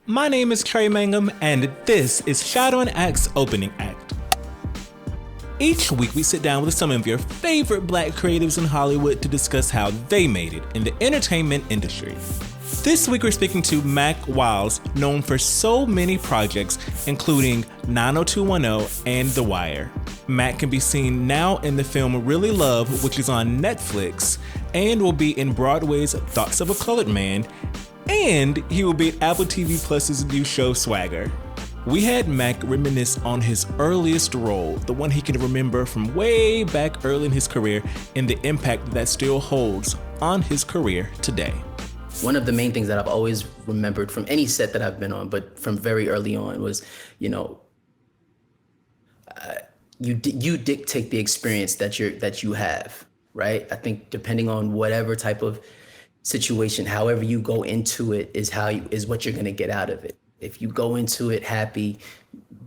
My name is Trey Mangum, and this is Shadow and Act's Opening Act. Each week, we sit down with some of your favorite black creatives in Hollywood to discuss how they made it in the entertainment industry. This week, we're speaking to Mack Wilds, known for so many projects, including 90210 and The Wire. Mack can be seen now in the film Really Love, which is on Netflix, and will be in Broadway's Thoughts of a Colored Man, and he will be at Apple TV Plus's new show Swagger. We had Mack reminisce on his earliest role, the one he can remember from way back early in his career, and the impact that still holds on his career today. One of the main things that I've always remembered from any set that I've been on, but from very early on, was, you dictate the experience that you have, right? I think depending on whatever type of situation, however you go into it, is what you're gonna get out of it. If you go into it happy,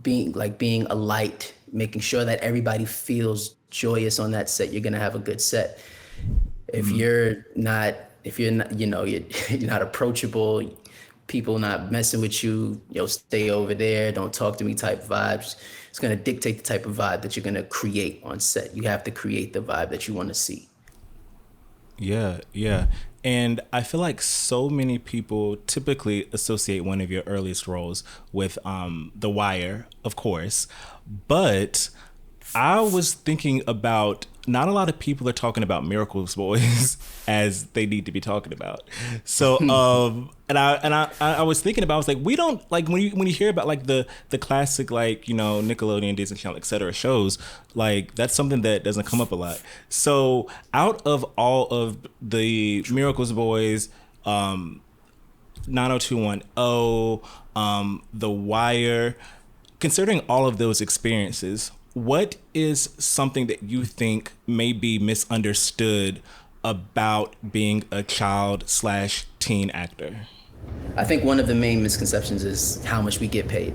being a light, making sure that everybody feels joyous on that set, you're gonna have a good set. If you're not, you're not approachable, people not messing with you, stay over there, don't talk to me type vibes, it's gonna dictate the type of vibe that you're gonna create on set. You have to create the vibe that you wanna see. Yeah. And I feel like so many people typically associate one of your earliest roles with The Wire, of course. But I was thinking about, not a lot of people are talking about Miracles Boys as they need to be talking about. So, and I was thinking about, I was like, we don't, like, when you hear about like the classic, like, Nickelodeon, Disney Channel, et cetera, shows, like, that's something that doesn't come up a lot. So out of all of the Miracles Boys, 90210, The Wire, considering all of those experiences, what is something that you think may be misunderstood about being a child/teen actor? I think one of the main misconceptions is how much we get paid,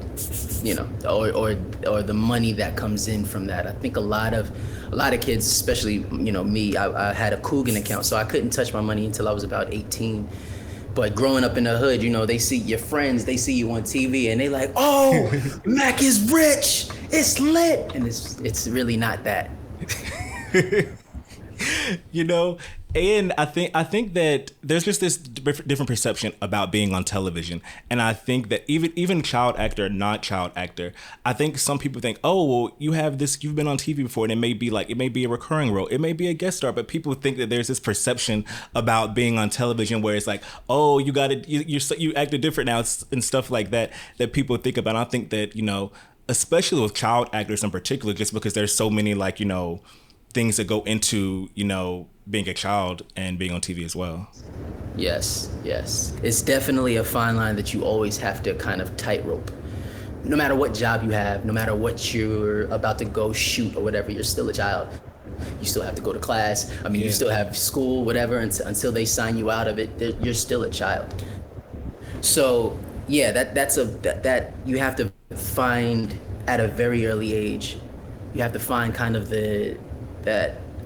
or the money that comes in from that. I think a lot of kids, especially me, I had a Coogan account, so I couldn't touch my money until I was about 18. But growing up in the hood, they see your friends, they see you on TV, and they like, oh, Mack is rich, it's lit, and it's really not that. And I think that there's just this different perception about being on television, and I think that even child actor, not child actor, I think some people think, oh, well, you've been on TV before, and it may be a recurring role, it may be a guest star, but people think that there's this perception about being on television where it's like, oh, you acted different now and stuff like that people think about. And I think that especially with child actors in particular, just because there's so many things that go into being a child and being on TV as well. Yes. It's definitely a fine line that you always have to kind of tightrope. No matter what job you have, no matter what you're about to go shoot or whatever, you're still a child. You still have to go to class. You still have school, whatever, until they sign you out of it, you're still a child. So yeah, that you have to find at a very early age. You have to find kind of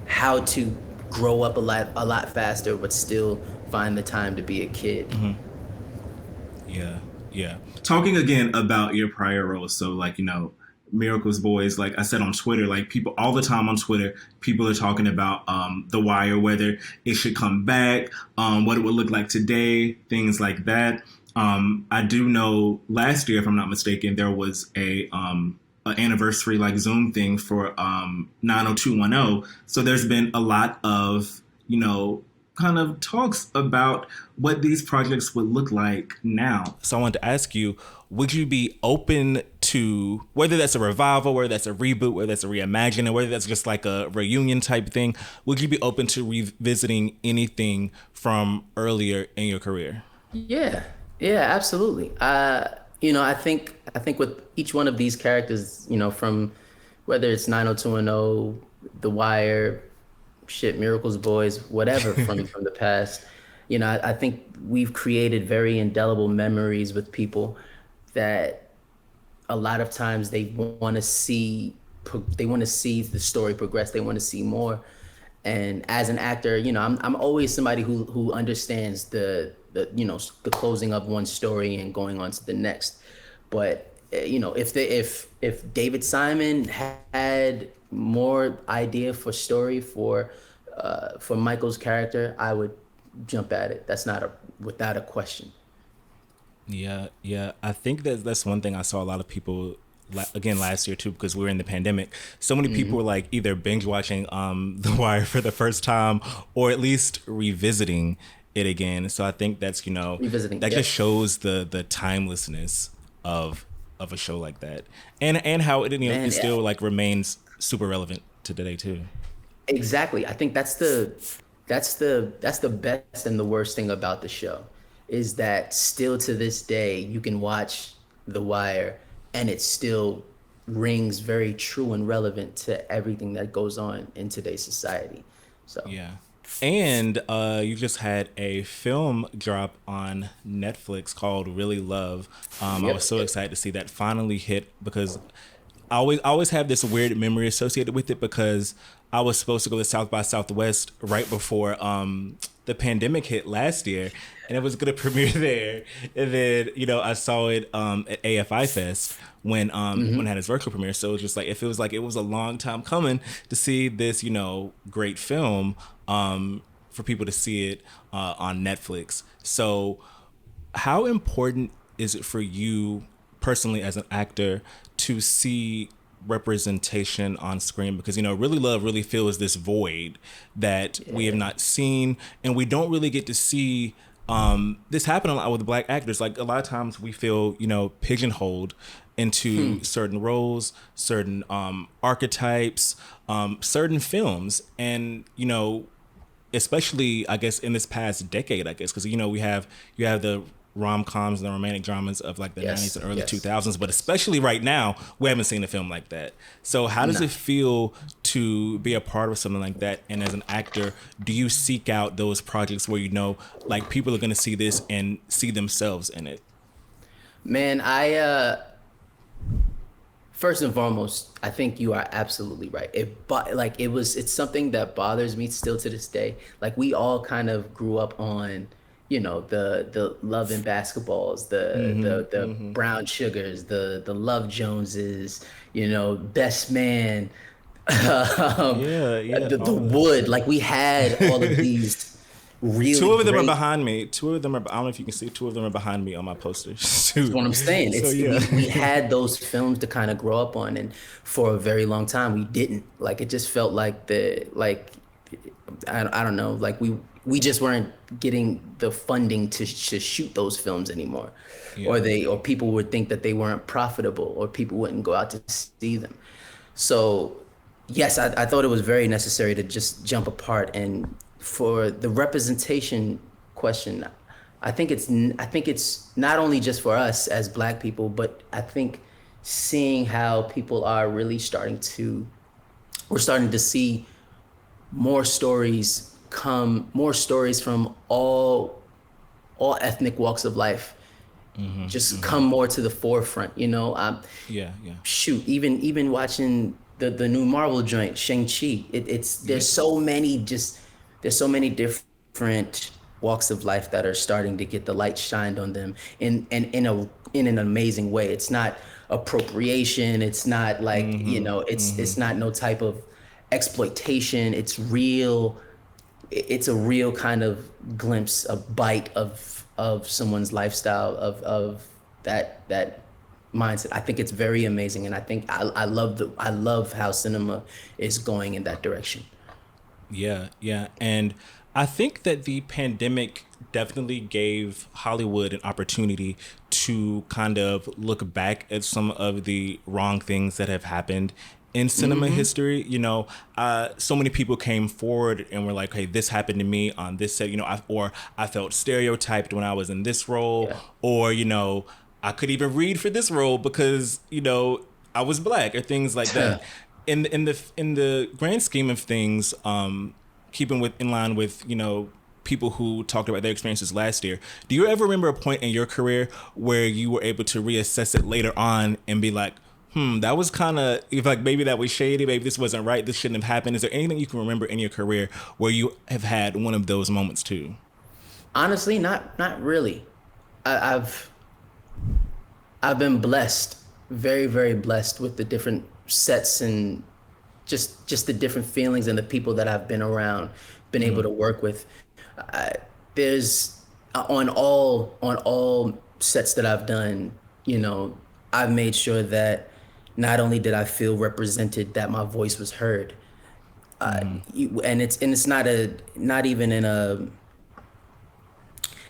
how to grow up a lot faster, but still find the time to be a kid. Mm-hmm. Yeah. Talking again about your prior roles, so Miracles Boys, like I said on Twitter, like people all the time on Twitter, people are talking about The Wire, whether it should come back, what it would look like today, things like that. I do know last year, if I'm not mistaken, there was an anniversary Zoom thing for 90210. So there's been a lot of, kind of talks about what these projects would look like now. So I wanted to ask you, would you be open to, whether that's a revival, whether that's a reboot, whether that's a reimagining, whether that's just like a reunion type thing, would you be open to revisiting anything from earlier in your career? Yeah, absolutely. I think with each one of these characters, from whether it's 90210, The Wire, Miracles Boys, whatever from the past, I think we've created very indelible memories with people that a lot of times they want to see the story progress. They want to see more. And as an actor, I'm always somebody who understands the closing of one story and going on to the next. But if David Simon had more idea for story for Michael's character, I would jump at it. That's not a without a question. Yeah, yeah. I think that that's one thing I saw a lot of people again last year too, because we were in the pandemic. So many people were like either binge watching The Wire for the first time or at least revisiting it again. So I think that's Revisiting, that yep. just shows the timelessness of a show like that, and how it Man, it still like remains super relevant to today too. exactly. I think that's the best and the worst thing about the show is that still to this day you can watch The Wire and it still rings very true and relevant to everything that goes on in today's society. So Yeah. And you just had a film drop on Netflix called Really Love. I was yep, so yep. excited to see that finally hit because I always have this weird memory associated with it because I was supposed to go to South by Southwest right before the pandemic hit last year, and it was gonna premiere there. And then I saw it at AFI Fest when it had its virtual premiere. So it was just like it feels like it was a long time coming to see this great film for people to see it on Netflix. So how important is it for you personally as an actor to see representation on screen? Because Really Love really fills this void that we have not seen, and we don't really get to see this happen a lot with Black actors. Like a lot of times we feel pigeonholed into certain roles, certain archetypes, certain films, and especially I guess in this past decade, I guess, because you have the rom-coms and the romantic dramas of like the Yes, 90s and early yes. 2000s, but especially right now we haven't seen a film like that. So how does No. it feel to be a part of something like that, and as an actor do you seek out those projects where like people are going to see this and see themselves in it? Man, first and foremost, I think you are absolutely right. It's something that bothers me still to this day. Like we all kind of grew up on, the Love and Basketballs, the Brown Sugars, the Love Joneses, Best Man, Yeah, the all of that. Wood. Like we had all of these Two really of them are great. behind me. Two of them are. I don't know if you can see. Two of them are behind me on my posters. That's what I'm saying. So It's yeah. we had those films to kind of grow up on, and for a very long time we didn't. Like it just felt like I don't know, like we just weren't getting the funding to shoot those films anymore, Yeah. or people would think that they weren't profitable, or people wouldn't go out to see them. So yes, I thought it was very necessary to just jump apart. And for the representation question, I think it's not only just for us as Black people, but I think seeing how people are really we're starting to see more stories from all ethnic walks of life just come more to the forefront. Yeah. Yeah. Shoot, even watching the new Marvel joint, Shang-Chi, it's there's so many different walks of life that are starting to get the light shined on them in an amazing way. It's not appropriation, it's not like, it's not no type of exploitation. It's a real kind of glimpse, a bite of someone's lifestyle, of that mindset. I think it's very amazing, and I think I love how cinema is going in that direction. Yeah, yeah. And I think that the pandemic definitely gave Hollywood an opportunity to kind of look back at some of the wrong things that have happened in cinema history. So many people came forward and were like, hey, this happened to me on this set, I felt stereotyped when I was in this role, Yeah. or, I could even read for this role because, I was Black, or things like that. In the grand scheme of things, keeping in line with people who talked about their experiences last year, do you ever remember a point in your career where you were able to reassess it later on and be like, That was kind of like maybe that was shady. Maybe this wasn't right. This shouldn't have happened. Is there anything you can remember in your career where you have had one of those moments too? Honestly, not really. I've been blessed, very, very blessed with the different sets and just the different feelings and the people that I've been around, been able to work with. I, there's on all sets that I've done, I've made sure that not only did I feel represented, that my voice was heard. And it's not even in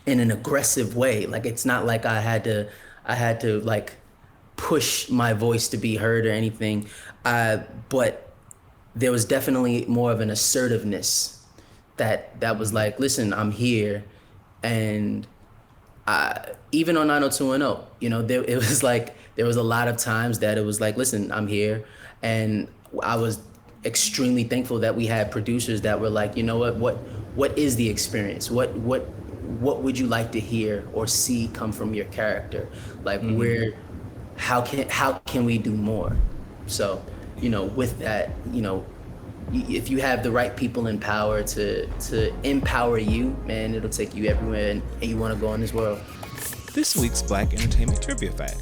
an aggressive way. Like it's not like I had to like push my voice to be heard or anything. But there was definitely more of an assertiveness that was like, listen, I'm here. And even on 90210, it was like there was a lot of times that it was like, listen, I'm here. And I was extremely thankful that we had producers that were like, you know what is the experience? What would you like to hear or see come from your character? Like where how can we do more? So, with that, if you have the right people in power to empower you, man, it'll take you everywhere and you want to go in this world. This week's Black Entertainment Trivia Fact.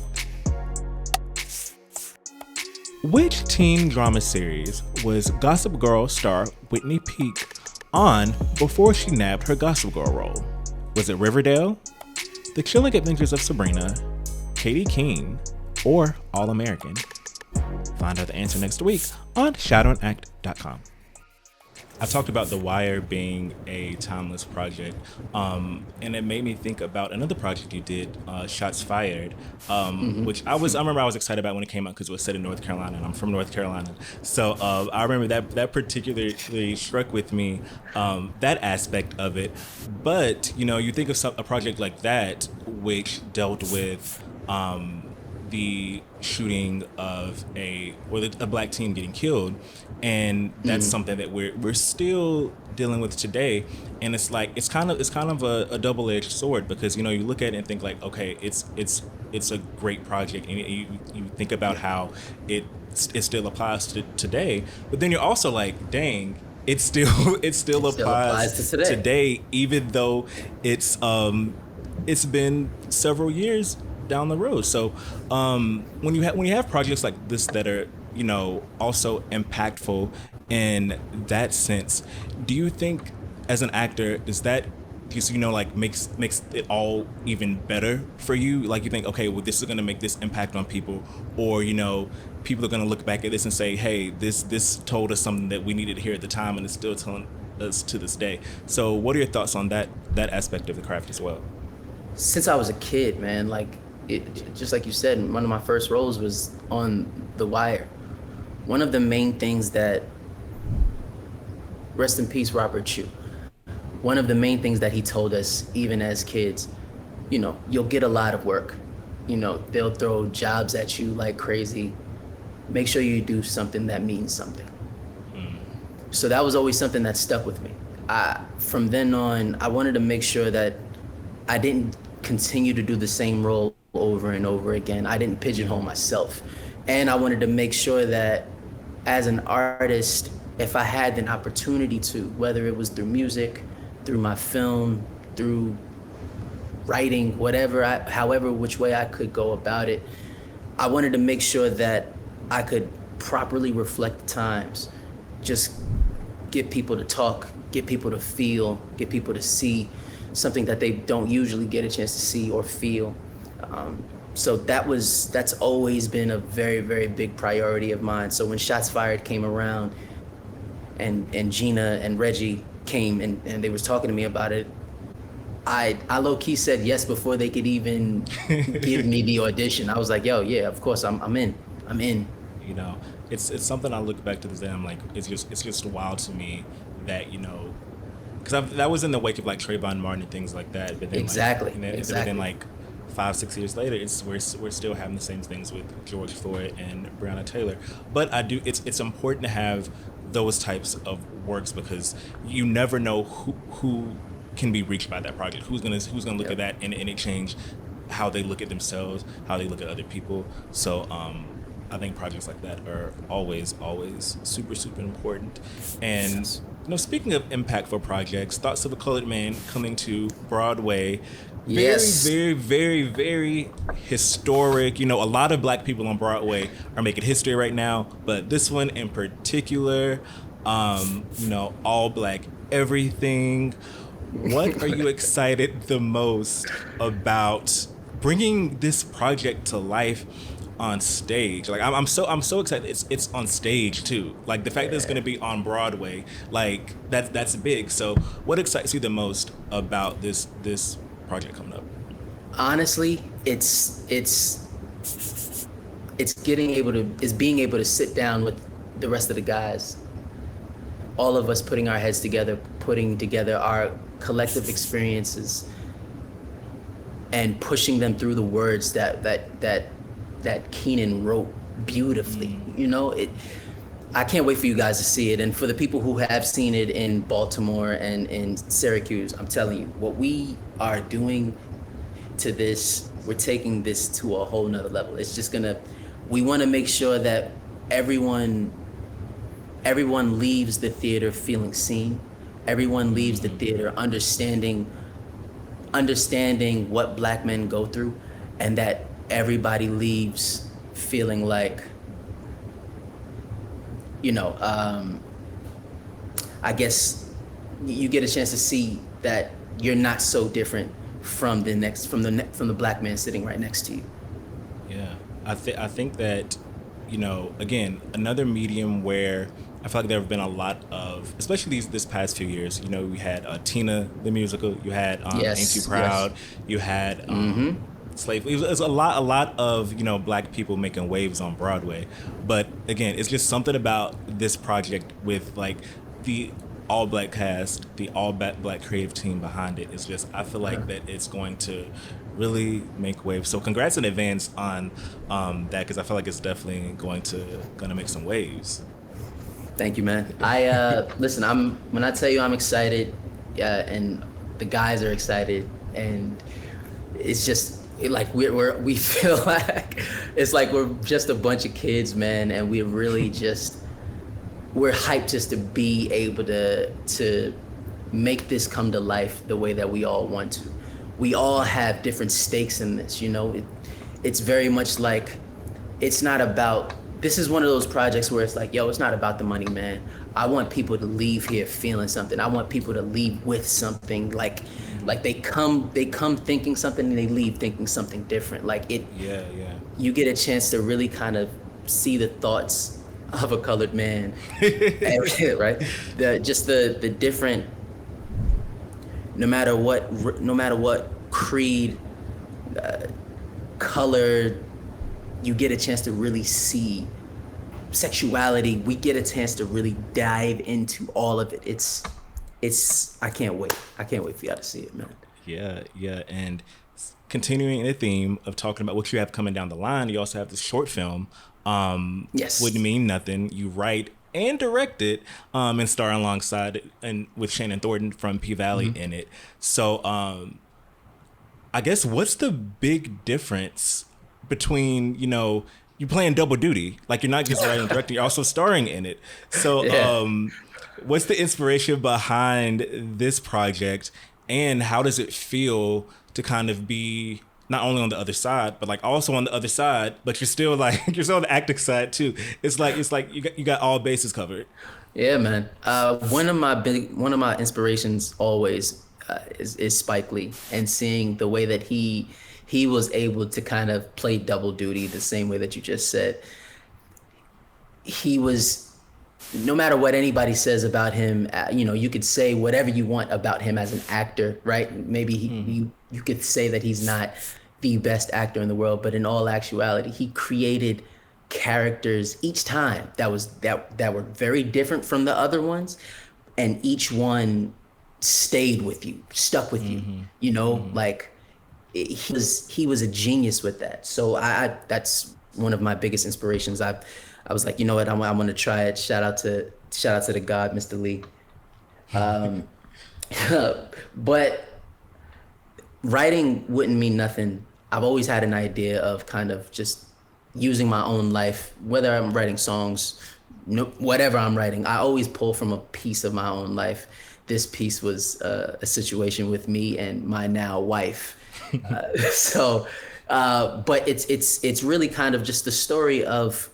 Which teen drama series was Gossip Girl star Whitney Peak on before she nabbed her Gossip Girl role? Was it Riverdale, The Chilling Adventures of Sabrina, Katie Keene, or All American? Find out the answer next week on ShadowAndAct.com. I talked about The Wire being a timeless project, and it made me think about another project you did, Shots Fired, which I remember I was excited about when it came out because it was set in North Carolina, and I'm from North Carolina. So I remember that particularly struck with me, that aspect of it. But, you think of a project like that, which dealt with the shooting of a black teen getting killed, and that's something that we're still dealing with today. And it's like it's kind of a double-edged sword, because you look at it and think like, okay, it's a great project, and you think about how it still applies to today, but then you're also like, dang, it still applies to today, even though it's been several years down the road. So when you have projects like this that are also impactful in that sense, do you think as an actor does that just like makes it all even better for you? Like you think, okay, well, this is going to make this impact on people, or people are going to look back at this and say, hey, this told us something that we needed to hear at the time, and it's still telling us to this day. So what are your thoughts on that aspect of the craft as well? Since I was a kid, man, like just like you said, one of my first roles was on The Wire. One of the main things that, rest in peace, Robert Chu, one of the main things that he told us, even as kids, you'll get a lot of work. They'll throw jobs at you like crazy. Make sure you do something that means something. So that was always something that stuck with me. From then on, I wanted to make sure that I didn't continue to do the same role over and over again. I didn't pigeonhole myself. And I wanted to make sure that as an artist, if I had an opportunity to, whether it was through music, through my film, through writing, however which way I could go about it, I wanted to make sure that I could properly reflect the times, just get people to talk, get people to feel, get people to see something that they don't usually get a chance to see or feel. So that's always been a very, very big priority of mine. So when Shots Fired came around and Gina and Reggie came and they was talking to me about it, I low-key said yes before they could even give me the audition. I was like, yo, yeah, of course, I'm in. It's something I look back to this day, I'm like, it's just wild to me that, because that was in the wake of like Trayvon Martin and things like that. But then, exactly. But then like 5-6 years later, we're still having the same things with George Floyd and Breonna Taylor. But it's important to have those types of works, because you never know who can be reached by that project. Who's gonna look at that and it change how they look at themselves, how they look at other people. So I think projects like that are always super, super important. And speaking of impactful projects, Thoughts of a Colored Man coming to Broadway, very, Yes. very, very, very historic. A lot of black people on Broadway are making history right now, but this one in particular, all black everything. What are you excited the most about bringing this project to life on stage? Like I'm so excited. It's on stage too. Like the fact that it's going to be on Broadway, like that's big. So what excites you the most about this project coming up? Honestly, it's being able to sit down with the rest of the guys, all of us putting our heads together, putting together our collective experiences and pushing them through the words that Keenan wrote beautifully. I can't wait for you guys to see it. And for the people who have seen it in Baltimore and in Syracuse, I'm telling you, what we are doing to this, we're taking this to a whole nother level. It's just we want to make sure that everyone leaves the theater feeling seen. Everyone leaves the theater understanding what black men go through, and that everybody leaves feeling like, I guess you get a chance to see that you're not so different from the black man sitting right next to you. Yeah, I think that, again, another medium where I feel like there have been a lot of, especially this past few years. We had Tina the musical. You had Ain't You Yes, Proud. yes. You had Slave. It was a lot of black people making waves on Broadway. But again, it's just something about this project with like the all black cast, the all black creative team behind it. It's just, I feel like that it's going to really make waves. So congrats in advance on that, because I feel like it's definitely gonna make some waves. Thank you, man. Listen, when I tell you I'm excited, and the guys are excited, and it's just like we feel like it's like we're just a bunch of kids, man, and we're hyped just to be able to make this come to life the way that we all want to. We all have different stakes in this, it's very much like, it's not about, this is one of those projects where it's like, yo, it's not about the money, man. I want people to leave here feeling something. I want people to leave with something, like they come thinking something and they leave thinking something different. Yeah. You get a chance to really kind of see the thoughts of a colored man, right? The different, no matter what creed, color, you get a chance to really see sexuality. We get a chance to really dive into all of it. I can't wait. I can't wait for y'all to see it, man. Yeah. And continuing the theme of talking about what you have coming down the line, you also have this short film, Yes. Wouldn't Mean Nothing. You write and direct it, and star alongside and with Shannon Thornton from P Valley in it. So I guess, what's the big difference between, you playing double duty? Like, you're not just writing and directing, you're also starring in it. So what's the inspiration behind this project, and how does it feel to kind of be not only on the other side, but like also on the other side, but you're still on the acting side too? It's like you got all bases covered. Yeah, man. One of my inspirations always is Spike Lee, and seeing the way that he was able to kind of play double duty the same way that you just said. He was, no matter what anybody says about him, you could say whatever you want about him as an actor, right? Maybe you could say that he's not the best actor in the world, but in all actuality, he created characters each time that were very different from the other ones, and each one stayed with you, stuck with you. Like he was a genius with that. So I that's one of my biggest inspirations. I was like, you know what, I want to try it. Shout out to the God, Mr. Lee. But writing Wouldn't Mean Nothing, I've always had an idea of kind of just using my own life, whether I'm writing songs, no, whatever I'm writing, I always pull from a piece of my own life. This piece was a situation with me and my now wife. So, but it's really kind of just the story of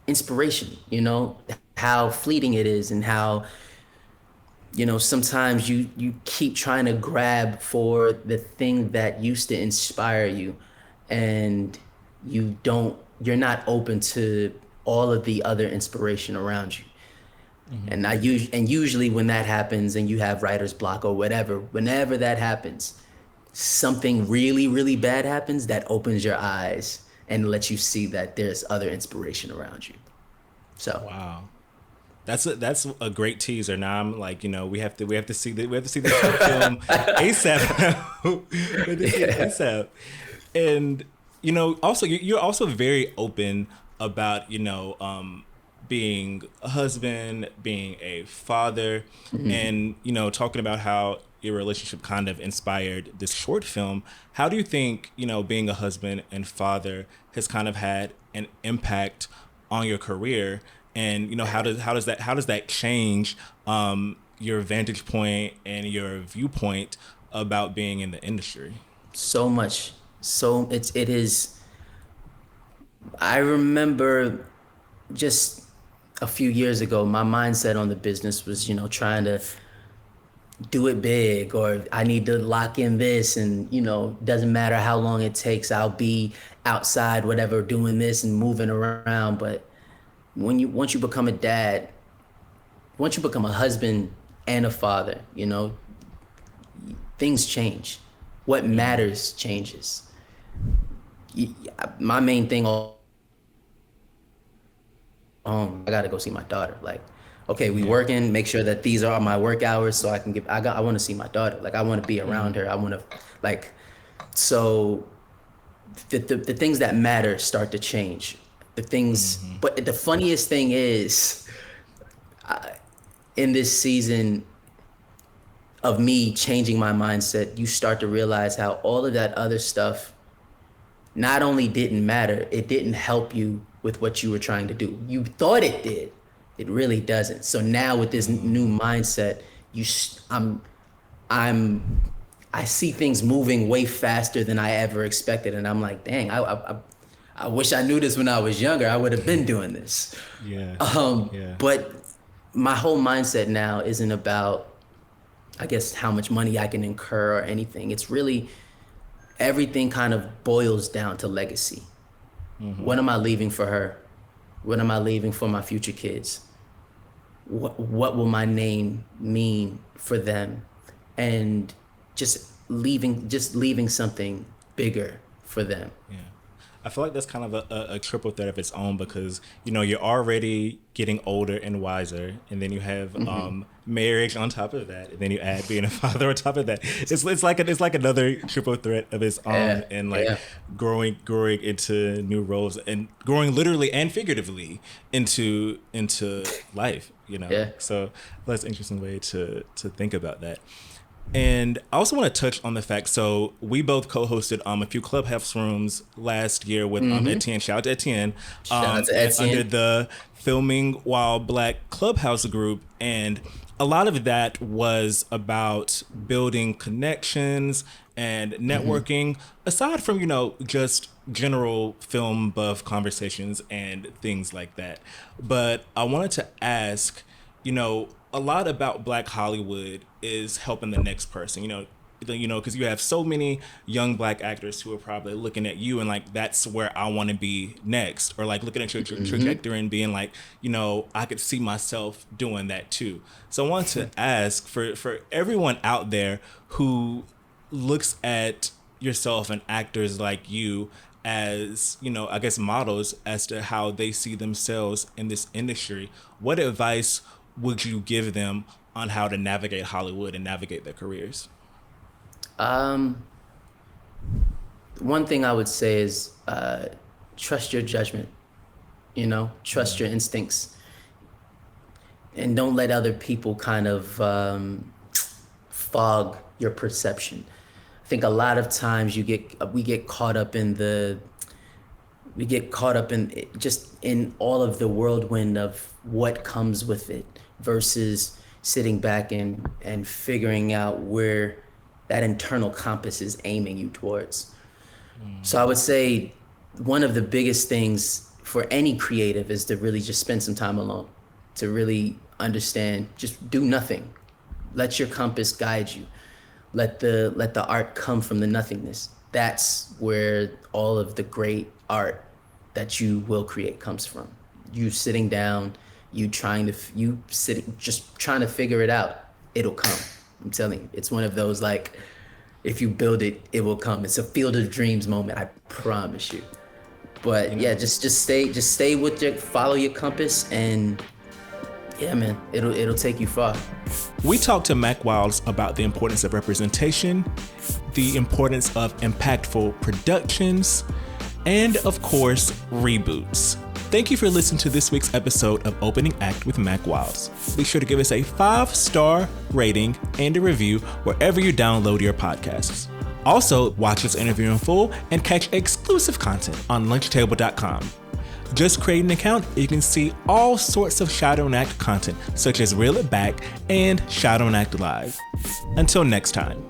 inspiration, you know, how fleeting it is and how, you know, sometimes you keep trying to grab for the thing that used to inspire you, and you're not open to all of the other inspiration around you. And usually when that happens and you have writer's block or whatever, whenever that happens, something really, really bad happens that opens your eyes and lets you see that there's other inspiration around you. So Wow. That's a great teaser. Now I'm like, we have to see the short film ASAP. We have to see it ASAP. And also you're also very open about being a husband, being a father, and talking about how your relationship kind of inspired this short film. How do you think being a husband and father has kind of had an impact on your career? And how does that change your vantage point and your viewpoint about being in the industry? so much. So it is. I remember just a few years ago, my mindset on the business was, trying to do it big, or I need to lock in this, and doesn't matter how long it takes, I'll be outside, whatever, doing this and moving around. But once you become a dad, once you become a husband and a father, things change. What matters changes. My main thing I gotta go see my daughter. Like, okay, we working, make sure that these are my work hours so I want to see my daughter. Like, I want to be around her. I want to, like, so the things that matter start to change. The things, but the funniest thing is, in this season of me changing my mindset, you start to realize how all of that other stuff not only didn't matter, it didn't help you with what you were trying to do. You thought it did. It really doesn't. So now with this new mindset, I'm I see things moving way faster than I ever expected, and I'm like, dang, I wish I knew this when I was younger. I would have been doing this. Yeah. Yeah. But my whole mindset now isn't about, I guess, how much money I can incur or anything. It's really, everything kind of boils down to legacy. What am I leaving for her? What am I leaving for my future kids? What will my name mean for them? And just leaving something bigger for them. Yeah. I feel like that's kind of a triple threat of its own, because you're already getting older and wiser, and then you have marriage on top of that, and then you add being a father on top of that. It's like another triple threat of its own, and growing into new roles, and growing literally and figuratively into life. So that's an interesting way to think about that. And I also want to touch on the fact, so we both co-hosted a few Clubhouse rooms last year with Etienne. Shout out to Etienne. Shout out to Etienne. Under the Filming While Black Clubhouse group. And a lot of that was about building connections and networking, aside from, just general film buff conversations and things like that. But I wanted to ask, a lot about Black Hollywood is helping the next person, because you have so many young Black actors who are probably looking at you and like, that's where I want to be next, or like looking at your trajectory and being like, I could see myself doing that too. So I want to ask for everyone out there who looks at yourself and actors like you as, I guess, models as to how they see themselves in this industry, what advice would you give them on how to navigate Hollywood and navigate their careers? One thing I would say is trust your judgment, trust your instincts, and don't let other people kind of fog your perception. I think a lot of times we get caught up in We get caught up in just in all of the whirlwind of what comes with it versus sitting back and figuring out where that internal compass is aiming you towards. So I would say one of the biggest things for any creative is to really just spend some time alone, to really understand, just do nothing. Let your compass guide you. Let the art come from the nothingness. That's where all of the great art that you will create comes from. You sitting down, just trying to figure it out. It'll come. I'm telling you, it's one of those, like, if you build it, it will come. It's a field of dreams moment, I promise you. But yeah, just stay with follow your compass, and yeah, man, it'll take you far. We talked to Mack Wilds about the importance of representation, the importance of impactful productions, and of course, reboots. Thank you for listening to this week's episode of Opening Act with Mack Wilds. Be sure to give us a 5-star rating and a review wherever you download your podcasts. Also, watch this interview in full and catch exclusive content on lunchtable.com. Just create an account, you can see all sorts of Shadow and Act content, such as Reel It Back and Shadow and Act Live. Until next time.